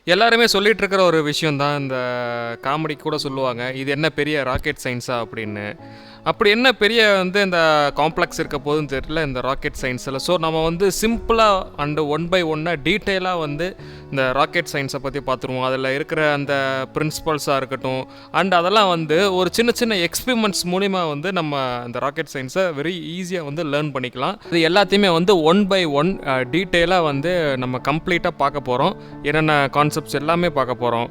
எல்லாருமே சொல்லிட்டு இருக்கிற ஒரு விஷயம் தான் இந்த காமெடி கூட சொல்லுவாங்க, இது என்ன பெரிய ராக்கெட் சயின்ஸா அப்படின்னு. அப்படி என்ன பெரிய இந்த காம்ப்ளெக்ஸ் இருக்க போதுன்னு தெரியல இந்த ராக்கெட் சயின்ஸில். ஸோ நம்ம சிம்பிளாக அண்டு ஒன் பை ஒன்னாக டீட்டெயிலாக இந்த ராக்கெட் சயின்ஸை பற்றி பார்த்துருவோம். அதில் இருக்கிற அந்த பிரின்சிபல்ஸாக இருக்கட்டும், அண்ட் அதெல்லாம் ஒரு சின்ன சின்ன எக்ஸ்பிரிமெண்ட்ஸ் மூலிமா நம்ம இந்த ராக்கெட் சயின்ஸை வெரி ஈஸியாக லேர்ன் பண்ணிக்கலாம். இது எல்லாத்தையுமே ஒன் பை ஒன் டீட்டெயிலாக நம்ம கம்ப்ளீட்டாக பார்க்க போகிறோம். என்னென்ன கான்செப்ட்ஸ் எல்லாமே பார்க்க போகிறோம்.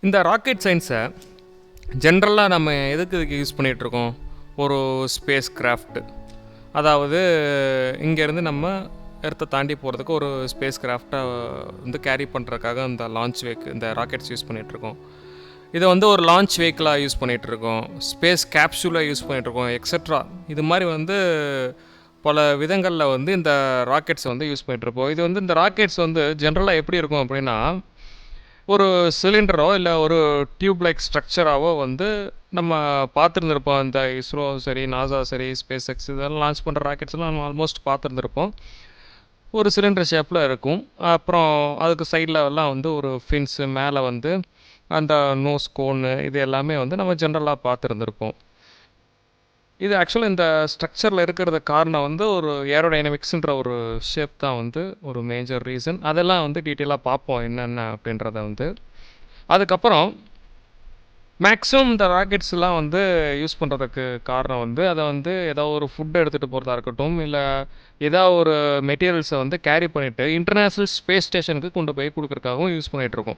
இந்த ராக்கெட் சயின்ஸை ஜென்ரலாக நம்ம எதுக்கு யூஸ் பண்ணிகிட்ருக்கோம்? ஒரு ஸ்பேஸ் கிராஃப்ட், அதாவது இங்கேருந்து நம்ம எர்த்தை தாண்டி போகிறதுக்கு ஒரு ஸ்பேஸ் கிராஃப்டை கேரி பண்ணுறதுக்காக இந்த லான்ச் வெஹிக்கிள், இந்த ராக்கெட்ஸ் யூஸ் பண்ணிகிட்ருக்கோம். இதை ஒரு லான்ச் வெஹிக்கிளாக யூஸ் பண்ணிகிட்ருக்கோம், ஸ்பேஸ் கேப்சூலாக யூஸ் பண்ணிகிட்ருக்கோம், எக்ஸட்ரா. இது மாதிரி பல விதங்களில் இந்த ராக்கெட்ஸ் யூஸ் பண்ணிகிட்ருப்போம். இது இந்த ராக்கெட்ஸ் ஜென்ரலாக எப்படி இருக்கும் அப்படின்னா, ஒரு சிலிண்டரோ இல்லை ஒரு டியூப் லைக் ஸ்ட்ரக்சராகவோ நம்ம பார்த்துருந்துருப்போம். இந்த இஸ்ரோ சரி, நாசா சரி, ஸ்பேஸ் எக்ஸ் இதெல்லாம் லான்ச் பண்ணுற ராக்கெட்ஸ்லாம் நம்ம ஆல்மோஸ்ட் பார்த்துருந்துருப்போம். ஒரு சிலிண்டர் ஷேப்பில் இருக்கும். அப்புறம் அதுக்கு சைடில் எல்லாம் ஒரு ஃபின்ஸு மேலே அந்த நோஸ் கோனு இது எல்லாமே நம்ம ஜென்ரலாக பார்த்துருந்துருப்போம். இது ஆக்சுவலாக இந்த ஸ்ட்ரக்சரில் இருக்கிறது காரணம் ஒரு ஏரோடைனமிக்ஸுன்ற ஒரு ஷேப் தான் ஒரு மேஜர் ரீசன். அதெல்லாம் டீட்டெயிலாக பார்ப்போம் என்னென்ன அப்படின்றத. அதுக்கப்புறம் மேக்ஸிமம் இந்த ராக்கெட்ஸ்லாம் யூஸ் பண்ணுறதுக்கு காரணம் அதை ஏதோ ஒரு ஃபுட் எடுத்துகிட்டு போகிறதா இருக்கட்டும், இல்லை ஏதோ ஒரு மெட்டீரியல்ஸை கேரி பண்ணிவிட்டு இன்டர்நேஷ்னல் ஸ்பேஸ் ஸ்டேஷனுக்கு கொண்டு போய் கொடுக்குறதுக்காகவும் யூஸ் பண்ணிகிட்ருக்கோம்.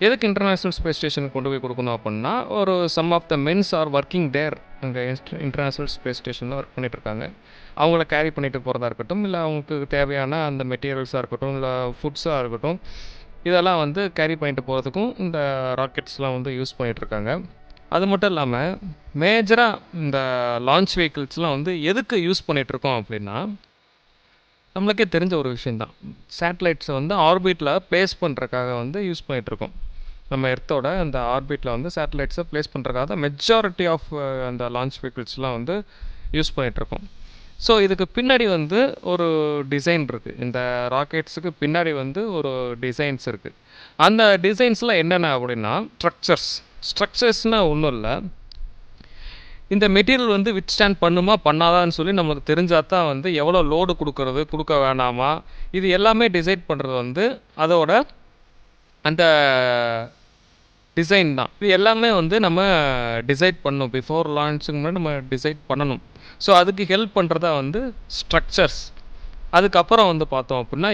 எதுக்கு இன்டர்நேஷ்னல் ஸ்பேஸ் ஸ்டேஷனுக்கு கொண்டு போய் கொடுக்கணும் அப்படின்னா, ஒரு some of the mens are working there அங்கே இன்டர்நேஷ்னல் ஸ்பேஸ் ஸ்டேஷனில் ஒர்க் பண்ணிகிட்ருக்காங்க. அவங்கள கேரி பண்ணிட்டு போகிறதா இருக்கட்டும், இல்லை அவங்களுக்கு தேவையான அந்த மெட்டீரியல்ஸாக இருக்கட்டும், இல்லை ஃபுட்ஸாக இருக்கட்டும், இதெல்லாம் கேரி பண்ணிட்டு போகிறதுக்கும் இந்த ராக்கெட்ஸ்லாம் யூஸ் பண்ணிகிட்ருக்காங்க. அது மட்டும் இல்லாமல் மேஜராக இந்த லான்ச் வெஹிக்கிள்ஸ்லாம் எதுக்கு யூஸ் பண்ணிகிட்ருக்கோம் அப்படின்னா, நம்மளுக்கே தெரிஞ்ச ஒரு விஷயந்தான். சேட்டலைட்ஸை ஆர்பிட்டில் ப்ளேஸ் பண்ணுறதுக்காக யூஸ் பண்ணிகிட்ருக்கோம். நம்ம எர்த்தோட அந்த ஆர்பிட்டில் சேட்டலைட்ஸை ப்ளேஸ் பண்ணுறதுக்காக தான் மெஜாரிட்டி ஆஃப் அந்த லான்ச் வெஹிக்கிள்ஸ்லாம் யூஸ் பண்ணிகிட்ருக்கோம். ஸோ இதுக்கு பின்னாடி ஒரு டிசைன் இருக்குது. இந்த ராக்கெட்ஸுக்கு பின்னாடி ஒரு டிசைன்ஸ் இருக்குது. அந்த டிசைன்ஸில் என்னென்ன அப்படின்னா, ஸ்ட்ரக்சர்ஸ்னால் ஒன்றும் இல்லை, இந்த மெட்டீரியல் வித்ஸ்டாண்ட் பண்ணுமா பண்ணாதான்னு சொல்லி நமக்கு தெரிஞ்சால் தான் எவ்வளோ லோடு கொடுக்க வேணாமா, இது எல்லாமே டிசைட் பண்ணுறது அதோட அந்த டிசைன் தான். இது எல்லாமே நம்ம டிசைட் பண்ணணும். பிஃபோர் லான்ச்சுக்கு முன்னாடி நம்ம டிசைட் பண்ணணும். ஸோ அதுக்கு ஹெல்ப் பண்ணுறதா ஸ்ட்ரக்சர்ஸ். அதுக்கப்புறம் பார்த்தோம் அப்படின்னா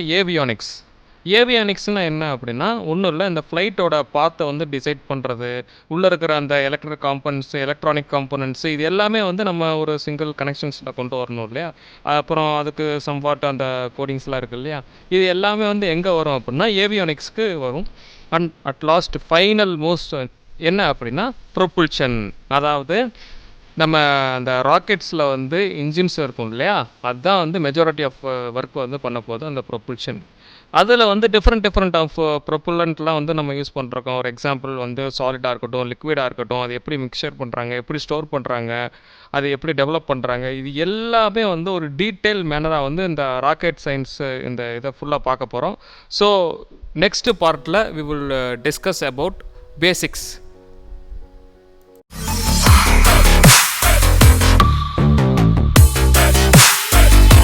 ஏவியானிக்ஸ்னால் என்ன அப்படின்னா, ஒன்றும் இல்லை, இந்த ஃப்ளைட்டோட பாத்தை டிசைட் பண்ணுறது, உள்ளே இருக்கிற அந்த எலக்ட்ரானிக் காம்பனன்ட்ஸு இது எல்லாமே நம்ம ஒரு சிங்கிள் கனெக்ஷன்ஸில் கொண்டு வரணும் இல்லையா. அப்புறம் அதுக்கு சம்வாட் அந்த கோடிங்ஸ்லாம் இருக்குது இல்லையா. இது எல்லாமே எங்கே வரும் அப்படின்னா ஏவியானிக்ஸ்க்கு வரும். And at last final most என்ன அப்படின்னா ப்ரொபல்ஷன். அதாவது நம்ம அந்த ராக்கெட்ஸில் இன்ஜின்ஸ் இருக்கும் இல்லையா, அதுதான் மெஜாரிட்டி ஆஃப் ஒர்க் பண்ண போகுது அந்த ப்ரொபல்ஷன். அதில் டிஃப்ரெண்ட் ஆஃப் ப்ரொபல்லண்ட்லாம் நம்ம யூஸ் பண்ணுறோம். ஒரு எக்ஸாம்பிள் சாலிடாக இருக்கட்டும், லிக்விடாக இருக்கட்டும், அது எப்படி மிக்சர் பண்ணுறாங்க, எப்படி ஸ்டோர் பண்ணுறாங்க, அது எப்படி டெவலப் பண்ணுறாங்க, இது எல்லாமே ஒரு டீட்டெயில் மேனராக இந்த ராக்கெட் சயின்ஸ் இந்த இதை ஃபுல்லாக பார்க்க போகிறோம். ஸோ நெக்ஸ்ட் பார்ட்டில் we will discuss about basics.